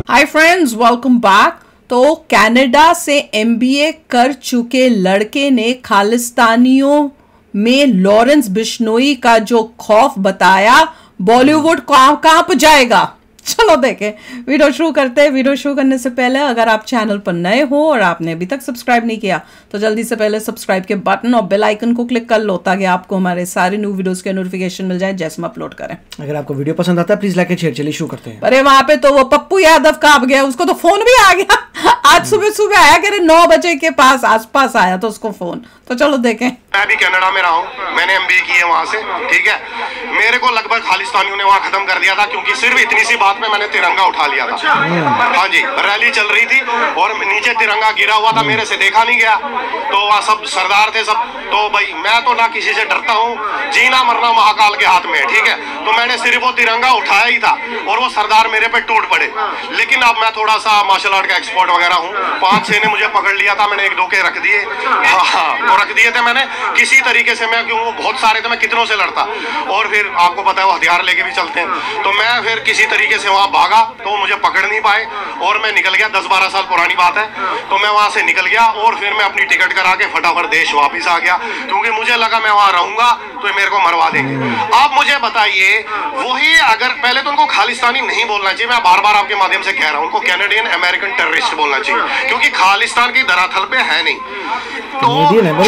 Hi friends, welcome back. तो Canada से MBA कर चुके लड़के ने खालिस्तानियों में लॉरेंस बिश्नोई का जो खौफ बताया, बॉलीवुड कांप जाएगा। चलो देखें, वीडियो शुरू करते हैं। वीडियो शुरू करने से पहले अगर आप चैनल पर नए हो और आपने अभी तक सब्सक्राइब नहीं किया तो जल्दी से पहले सब्सक्राइब के बटन और बेल आइकन को क्लिक कर लो ताकि आपको हमारे सारे न्यू वीडियोस के नोटिफिकेशन मिल जाए जैसे हम अपलोड करें। अगर आपको वीडियो पसंद आता है प्लीज लाइक एंड शेयर। चलिए शुरू करते हैं। अरे वहां पे तो वो पप्पू यादव कांप गया, उसको तो फोन भी आ गया। आज सुबह आया कि 9 बजे के आसपास आया तो उसको फोन। तो चलो देखें। मैं भी कनाडा में रहा हूँ, मैंने एमबीए की है वहां से, ठीक है। मेरे को लगभग खालिस्तानियों ने वहां खत्म कर दिया था क्योंकि सिर्फ इतनी सी बात में मैंने तिरंगा उठा लिया था। हाँ जी, रैली चल रही थी और नीचे तिरंगा गिरा हुआ था, मेरे से देखा नहीं गया। तो वहाँ सब सरदार थे सब। तो भाई मैं तो ना किसी से डरता हूँ, जीना मरना महाकाल के हाथ में है, ठीक है। तो मैंने सिर्फ वो तिरंगा उठाया ही था और वो सरदार मेरे पे टूट पड़े। लेकिन अब मैं थोड़ा सा मार्शल आर्ट का एक्सपर्ट वगैरह हूँ। 5-6 ने मुझे पकड़ लिया था, मैंने 1-2 के रख दिए। हाँ, रख दिए थे मैंने किसी तरीके से। मैं क्यों, वो बहुत सारे थे, मैं कितनों से लड़ता। और फिर आपको पता है वो हथियार लेके भी चलते हैं। तो मैं फिर किसी तरीके से वहां भागा तो मुझे पकड़ नहीं पाए और मैं निकल गया। 10-12 साल पुरानी बात है। तो मैं वहां से निकल गया और फिर मैं अपनी टिकट करा के फटाफट देश वापिस आ गया क्योंकि मुझे लगा मैं वहां रहूंगा तो मेरे को मरवा देंगे। आप मुझे बताइए, वही अगर पहले तो उनको खालिस्तानी नहीं बोलना चाहिए, मैं बार बार आपके माध्यम से कह रहा हूं, उनको कैनेडियन अमेरिकन टेररिस्ट बोलना चाहिए क्योंकि खालिस्तान की धरातल पे है नहीं। तो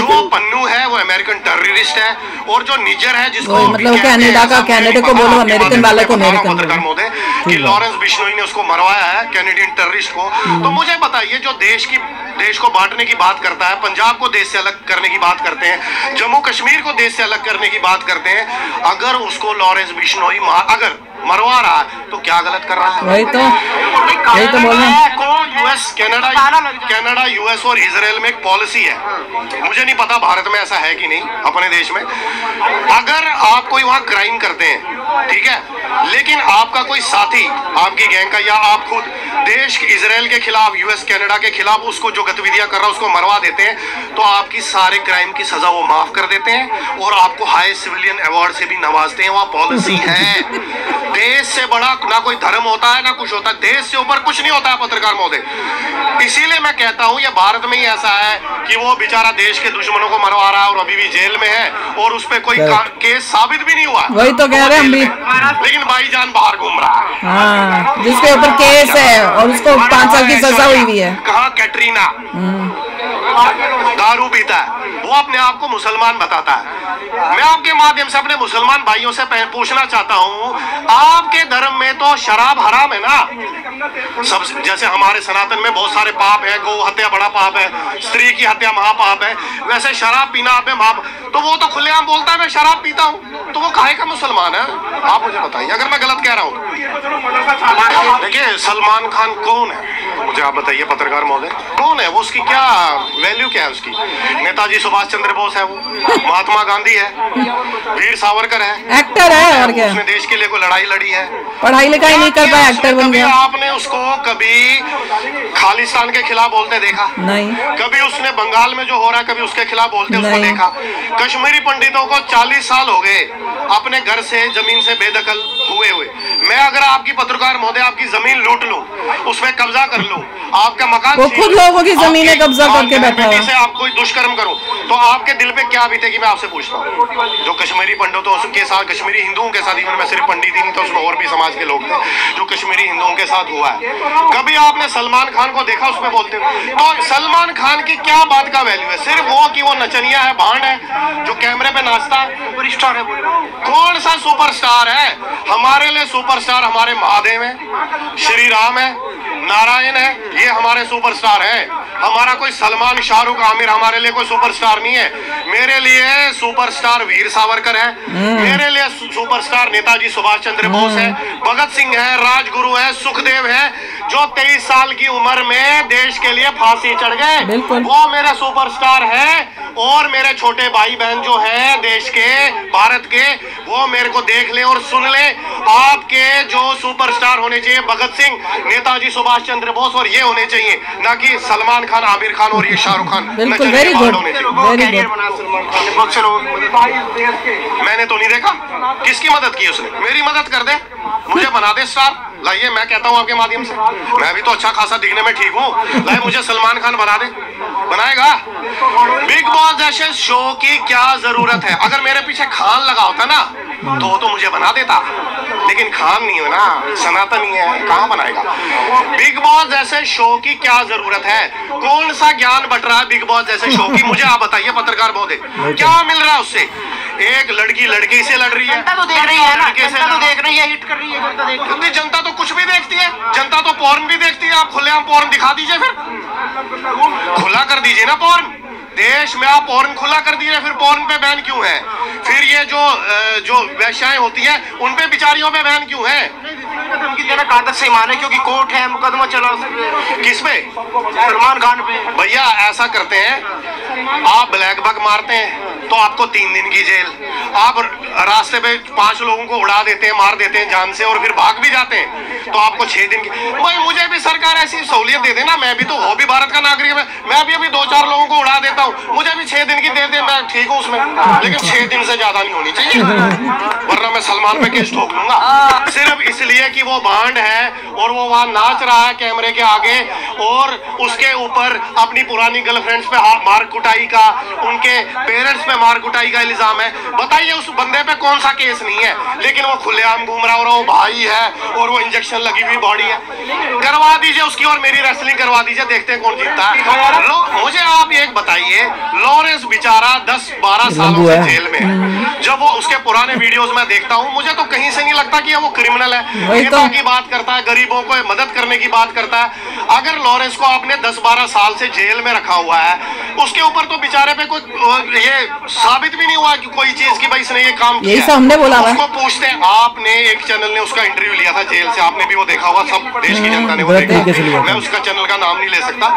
जो पन्नू है वो अमेरिकन टेररिस्ट है और जो निजर है जिसको मतलब कनाडा का कनाडा को बोलो, अमेरिकन वाले को अमेरिकन पत्रकार महोदय कि लॉरेंस बिश्नोई ने उसको मरवाया है, कैनेडियन टेररिस्ट को। तो मुझे बताइए, जो देश को बांटने की बात करता है, पंजाब को देश से अलग करने की बात करते हैं, जम्मू कश्मीर को देश से अलग करने की बात करते हैं, अगर उसको लॉरेंस बिश्नोई अगर मरवा रहा है तो क्या गलत कर रहा है? वही तो बोल रहे हैं। यूएस कनाडा यूएस और इजराइल में एक पॉलिसी है, मुझे नहीं पता भारत में ऐसा है कि नहीं, अपने देश में। अगर आप कोई वहां क्राइम करते हैं, ठीक है, लेकिन आपका कोई साथी आपकी गैंग का या आप खुद देश इजराइल के खिलाफ, यूएस कनाडा के खिलाफ उसको जो गतिविधियां कर रहा है उसको मरवा देते हैं, तो आपकी सारे क्राइम की सजा वो माफ कर देते हैं और आपको हाई सिविलियन अवार्ड से भी नवाजते हैं। वहां पॉलिसी है। देश से बड़ा ना कोई धर्म होता है ना कुछ होता है, देश से ऊपर कुछ नहीं होता है पत्रकार महोदय। इसीलिए मैं कहता हूं ये भारत में ही ऐसा है कि वो बेचारा देश के दुश्मनों को मरवा रहा है और अभी भी जेल में है और उस पर कोई केस साबित भी नहीं हुआ। वही तो कह रहे हैं हम भी। लेकिन भाईजान बाहर घूम रहा है। हाँ, जिसके ऊपर केस है और उसको 5 साल की सजा हुई है। कहाँ कैटरीना दारू पीता है, वो अपने आप को मुसलमान बताता है। मैं आपके माध्यम से अपने मुसलमान भाइयों से पूछना चाहता हूँ, आपके धर्म में तो शराब हराम है ना? सब जैसे हमारे सनातन में बहुत सारे पाप है, गौ हत्या बड़ा पाप है, स्त्री की हत्या महापाप है, वैसे शराब पीना आप में महाप। तो वो तो खुलेआम बोलता है मैं शराब पीता हूँ, तो वो काहे का मुसलमान है? आप मुझे बताइए अगर मैं गलत कह रहा हूँ। देखिए, सलमान खान कौन है मुझे आप बताइए पत्रकार महोदय, कौन है वो? उसकी क्या वैल्यू क्या है उसकी? नेताजी सुभाष चंद्र बोस है वो, महात्मा गांधी है, वीर सावरकर है, एक्टर है और क्या? उसने देश के लिए कोई लड़ाई लड़ी है, पढ़ाई लिखाई नहीं कर पाया, एक्टर बन गया। आपने उसको कभी खालिस्तान के खिलाफ बोलते देखा? नहीं। कभी उसने बंगाल में जो हो रहा है कभी उसके खिलाफ बोलते उसको देखा? कश्मीरी पंडितों को 40 साल हो गए अपने घर से जमीन से बेदखल हुए। मैं अगर आपकी पत्रकार महोदय आपकी जमीन लूट लूं, उसमें कब्जा कर लूं, आपका मकान, वो खुद लोगों की जमीनें कब्जा करके बैठा है, से आप कोई दुष्कर्म करूं तो आपके दिल पे क्या बीतेगी? मैं आपसे पूछता हूं। जो कश्मीरी पंडितों के साथ, कश्मीरी हिंदुओं के साथ, इवन मैं सिर्फ पंडित ही नहीं था, उसमें और भी समाज के लोग थे, जो कश्मीरी हिंदुओं के साथ हुआ है। कभी आपने सलमान खान को देखा उसमें बोलते हुए? तो सलमान खान की क्या बात का वैल्यू है? सिर्फ वो कि वो नचनिया है, भांड है, जो कैमरे पे नाचता है, सुपरस्टार है। कौन सा सुपरस्टार है? हमारे लिए सुपरस्टार हमारे महादेव है, श्री राम है, नारायण है, ये हमारे सुपरस्टार है। हमारा कोई सलमान, शाहरुख, आमिर हमारे लिए कोई सुपरस्टार नहीं है। मेरे लिए सुपरस्टार वीर सावरकर है, मेरे लिए सुपरस्टार नेताजी सुभाष चंद्र बोस है, भगत सिंह है, राजगुरु है, सुखदेव है, जो 23 साल की उम्र में देश के लिए फांसी चढ़ गए, वो मेरे सुपरस्टार है। और मेरे छोटे भाई बहन जो है देश के, भारत के, वो मेरे को देख ले और सुन ले। आपके जो सुपरस्टार होने चाहिए भगत सिंह, नेताजी सुभाष चंद्र बोस, और ये होने चाहिए, ना कि सलमान खान, आमिर खान और ये शाहरुख खान। बिल्कुल, वेरी गुड, वेरी गुड। मैंने तो नहीं देखा, किसकी मदद की उसने? मेरी मदद कर दे, मुझे बना दे स्टार। लाइए, मैं कहता हूँ आपके माध्यम से, मैं भी तो अच्छा खासा दिखने में ठीक हूँ, लाइए मुझे सलमान खान बना दे, बनाएगा? बिग बॉस जैसे शो की क्या जरूरत है? अगर मेरे पीछे खान लगा होता ना तो मुझे बना देता, लेकिन खान नहीं हो ना, सनातनी है, कहाँ बनाएगा? बिग बॉस जैसे शो की क्या जरूरत है? कौन सा ज्ञान बट रहा है बिग बॉस जैसे शो की? मुझे आप बताइए पत्रकार महोदय, क्या मिल रहा है उससे? एक लड़की लड़की से लड़ रही है, जनता तो देख रही है ना, जनता तो देख रही है, हिट कर रही है, जनता देख रही है। जनता तो कुछ भी देखती है, जनता तो पोर्न भी देखती है। आप खुलेआम पोर्न दिखा दीजिए, फिर खुला कर दीजिए ना पोर्न। देश में आप पोर्न खुला कर दीजिए, फिर पोर्न पे बैन क्यों है? फिर ये जो वेश्याएं होती है उन पे बिचारियों पे बैन क्यों है? धमकी देना कहाँ तक सही माने, क्योंकि कोर्ट है, मुकदमा चला उस पे। किस पे? सलमान खान पे। भैया ऐसा करते हैं, आप ब्लैक बग मारते हैं तो आपको 3 दिन की जेल, आप रास्ते पे 5 लोगों को उड़ा देते हैं, मार देते हैं जान से, और फिर भाग भी जाते हैं तो आपको 6 दिन की। भाई मुझे भी सरकार ऐसी सहूलियत दे देना, मैं भी तो वो भी भारत का नागरिक है, मैं भी अभी 2-4 लोगों को उड़ा देता हूँ, मुझे भी 6 दिन की दे दे, मैं ठीक हूँ उसमें, लेकिन 6 दिन से ज्यादा नहीं होनी चाहिए, वरना मैं सलमान पे केस ठोक लूंगा। सिर्फ इसलिए कि वो बांड है और वो वहां नाच रहा है कैमरे के आगे, और उसके ऊपर अपनी पुरानी गर्लफ्रेंड्स पे मार कुटाई का, उनके पेरेंट्स पे मार कुटाई का इल्जाम है। बताइए उस बंदे पे कौन सा केस नहीं है, लेकिन वो खुलेआम घूम रहा, और वो भाई है और वो इंजेक्शन लगी हुई बॉडी है। करवा दीजिए उसकी और मेरी रेसलिंग करवा दीजिए, देखते हैं कौन जीतता है। मुझे आप एक बताइए, लॉरेंस बेचारा 10-12 सालों से जेल में है। जब वो उसके पुराने वीडियोस में देखता हूँ, मुझे तो कहीं से नहीं लगता कि वो क्रिमिनल है। नेता की बात करता है, गरीबों को मदद करने की बात करता है। अगर लॉरेंस को आपने 10-12 साल से जेल में रखा हुआ है, उसके ऊपर तो बेचारे पे कोई ये साबित भी नहीं हुआ कि कोई चीज की भाई इसने ये काम किया। यही हमने बोला है। उसको पूछते हैं, आपने एक चैनल ने उसका इंटरव्यू लिया था जेल से, आपने भी वो देखा होगा, सब देश की जनता ने वो देखा, मैं उसका चैनल का नाम नहीं ले सकता।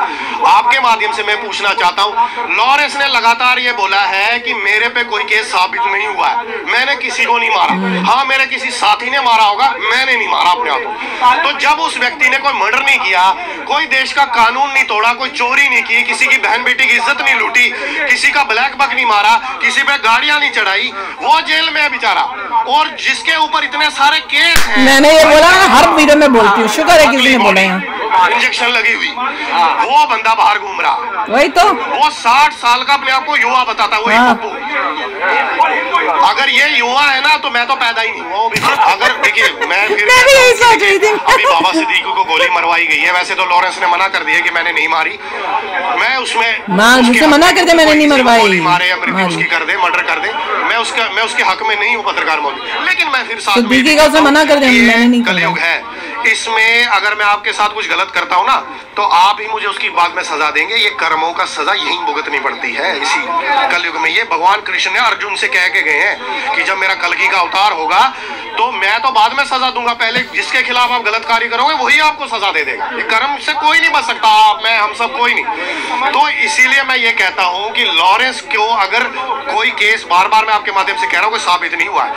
आपके माध्यम से मैं पूछना चाहता हूँ, लॉरेंस ने लगातार ये बोला है कि मेरे पे कोई केस साबित नहीं हुआ है, मैंने किसी को नहीं मारा। हाँ, मेरे किसी साथी ने मारा होगा, मैंने नहीं मारा अपने हाथों। तो जब उस व्यक्ति ने कोई मर्डर नहीं किया, कोई देश का कानून नहीं तोड़ा, कोई चोरी नहीं की, किसी की बहन बेटी की इज्जत नहीं लूटी, किसी का ब्लैक बक नहीं मारा, किसी पे गाड़ियां नहीं चढ़ाई, वो जेल में है बेचारा। और जिसके ऊपर इतने सारे केस हैं, मैंने ये बोला, हर वीडियो में बोलती हूँ, शुक्र है किसी ने बोला यहाँ, इंजेक्शन लगी हुई, वो बंदा बाहर घूम रहा। वही तो, वो 60 साल का अपने आप को युवा बताता, वही पप्पू। अगर ये युवा है ना तो मैं तो पैदा ही नहीं हुआ। अगर देखिए, मैं भी यही सोच रही थी। अभी बाबा सिद्दीकी को गोली मरवाई गई है, वैसे तो लॉरेंस ने मना कर दिया कि मैंने नहीं मारी, मैं उसमें मना कर दे, मैंने नहीं मरवाई, गोली मारे या मृत्यु उसकी कर दे, मर्डर कर दे, मैं उसके हक में नहीं हूँ पत्रकार मौजूद। लेकिन मैं फिर साथ में मना कर दे, मैंने नहीं, कलयुग है, इसमें अगर मैं आपके साथ कुछ गलत करता हूँ ना तो आप ही मुझे उसकी बाद में सजा देंगे। ये कर्मों का सजा यहीं भुगतनी पड़ती है इसी कलयुग में। ये भगवान कृष्ण ने अर्जुन से कह के गए हैं कि जब मेरा कल्कि का अवतार होगा तो मैं तो बाद में सजा दूंगा, पहले जिसके खिलाफ आप गलत कार्य करोगे वही आपको सजा दे देगा। ये कर्म से कोई नहीं बच सकता, आप, मैं, हम सब कोई नहीं। तो इसीलिए मैं ये कहता हूँ कि लॉरेंस को अगर कोई केस, बार बार मैं आपके माध्यम से कह रहा हूँ, कोई साबित नहीं हुआ है,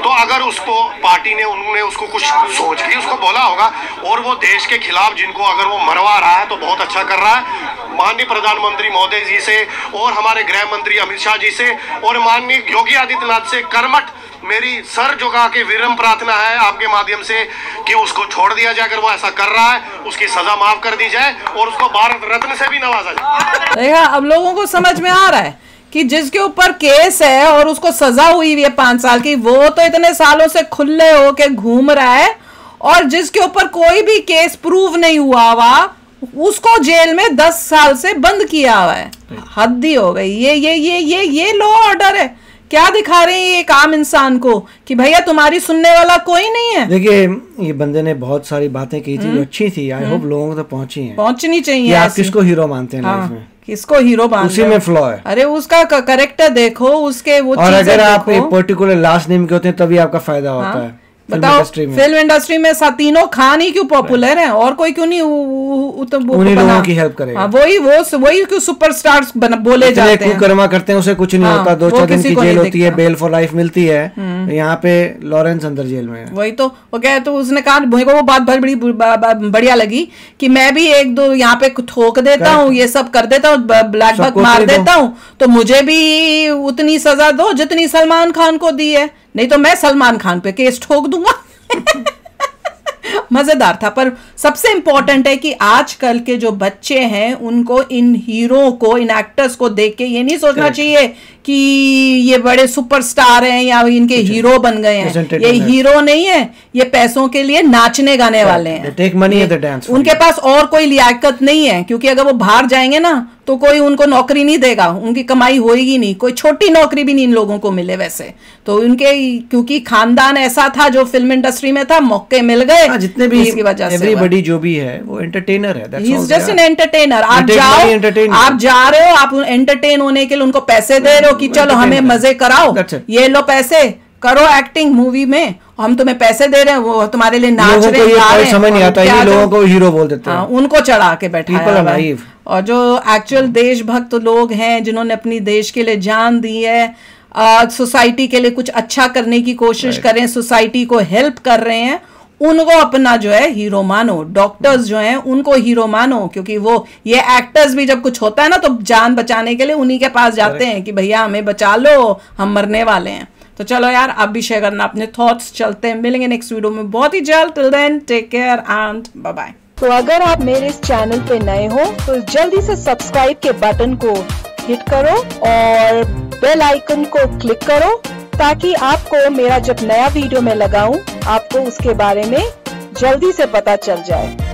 तो अगर उसको पार्टी ने, उन्होंने उसको कुछ सोच के उसको बोला होगा, और वो देश के खिलाफ जिनको अगर वो मरवा रहा है तो बहुत अच्छा कर रहा है। माननीय प्रधानमंत्री महोदय जी से और हमारे गृह मंत्री अमित शाह जी से और माननीय योगी आदित्यनाथ से कर्मठ मेरी सर झुका के विनम्र प्रार्थना है आपके माध्यम से कि उसको छोड़ दिया जाए। अगर वो ऐसा कर रहा है उसकी सजा माफ कर दी जाए और उसको भारत रत्न से भी नवाजा जाए। देखा, अब लोगों को समझ में आ रहा है कि जिसके ऊपर केस है और उसको सजा हुई हुई है 5 साल की, वो तो इतने सालों से खुले होके घूम रहा है, और जिसके ऊपर कोई भी केस प्रूव नहीं हुआ हुआ उसको जेल में 10 साल से बंद किया हुआ है। हद ही हो गई। ये लॉ ऑर्डर है। क्या दिखा रहे हैं एक आम इंसान को कि भैया तुम्हारी सुनने वाला कोई नहीं है। देखिए, ये बंदे ने बहुत सारी बातें की थी जो अच्छी थी, आई होप लोगों तक पहुंची हैं, पहुंचनी चाहिए। आप किसको हीरो मानते हैं लाइफ में? किसको हीरो मानते हैं? उसी में फ्लॉ है। अरे उसका करेक्टर देखो, उसके वो, और अगर आप एक पर्टिकुलर लास्ट नेम के होते हैं तभी आपका फायदा होता है। बताओ, फिल्म इंडस्ट्री में तीनों खान ही क्यों पॉपुलर हैं, और कोई क्यों नहीं उन्हीं लोगों की हेल्प करेगा। वही क्यों सुपरस्टार्स बोले जाते हैं। कर्मा करते हैं, उसे कुछ नहीं होता, 2-4 दिन की जेल होती है, बेल फॉर लाइफ मिलती है। यहाँ पे लॉरेंस अंदर जेल में है। वही तो वो कहे, तो उसने कहा, मुझे वो बात बड़ी बढ़िया लगी कि मैं भी 1-2 यहाँ पे ठोक देता हूँ, ये सब कर देता हूँ, ब्लैक बक मार देता हूँ, तो मुझे भी उतनी सजा दो जितनी सलमान खान को दी है, नहीं तो मैं सलमान खान पे केस ठोक दूंगा। मजेदार था। पर सबसे इंपॉर्टेंट है कि आजकल के जो बच्चे हैं उनको इन हीरो को, इन एक्टर्स को देख के ये नहीं सोचना चाहिए कि ये बड़े सुपरस्टार हैं या इनके हीरो बन गए हैं। ये हीरो नहीं है, ये पैसों के लिए नाचने गाने वाले हैं। Take money at the dance. उनके पास और कोई लियाकत नहीं है, क्योंकि अगर वो बाहर जाएंगे ना तो कोई उनको नौकरी नहीं देगा, उनकी कमाई होएगी नहीं, कोई छोटी नौकरी भी नहीं इन लोगों को मिले वैसे तो उनके, क्योंकि खानदान ऐसा था जो फिल्म इंडस्ट्री में था, मौके मिल गए। जितने भी इसकी वजह से एवरीबॉडी जो भी है वो एंटरटेनर है, he is just an entertainer. आप जा रहे हो, आप एंटरटेन होने के लिए उनको पैसे दे रहे हो कि चलो हमें मजे कराओ, ये लो पैसे, करो एक्टिंग मूवी में, हम तुम्हें पैसे दे रहे हैं, वो तुम्हारे लिए नाच रहे हैं। समझ नहीं आता, ये लोगों को हीरो बोल देते हैं। उनको चढ़ा के बैठाया। और जो एक्चुअल देशभक्त लोग हैं जिन्होंने अपनी देश के लिए जान दी है, सोसाइटी के लिए कुछ अच्छा करने की कोशिश करें, सोसाइटी को हेल्प कर रहे हैं, उनको अपना जो है हीरो मानो। डॉक्टर्स जो हैं उनको हीरो मानो, क्योंकि वो ये एक्टर्स भी जब कुछ होता है ना तो जान बचाने के लिए उन्हीं के पास जाते हैं कि भैया हमें बचा लो, हम मरने वाले हैं। तो चलो यार, आप भी शेयर करना अपने थॉट्स। चलते हैं, मिलेंगे नेक्स्ट वीडियो में बहुत ही जल्द। Till then take care and bye bye. तो अगर आप मेरे इस चैनल पे नए हो तो जल्दी से सब्सक्राइब के बटन को हिट करो और बेल आइकन को क्लिक करो, ताकि आपको मेरा जब नया वीडियो मैं लगाऊं आपको उसके बारे में जल्दी से पता चल जाए।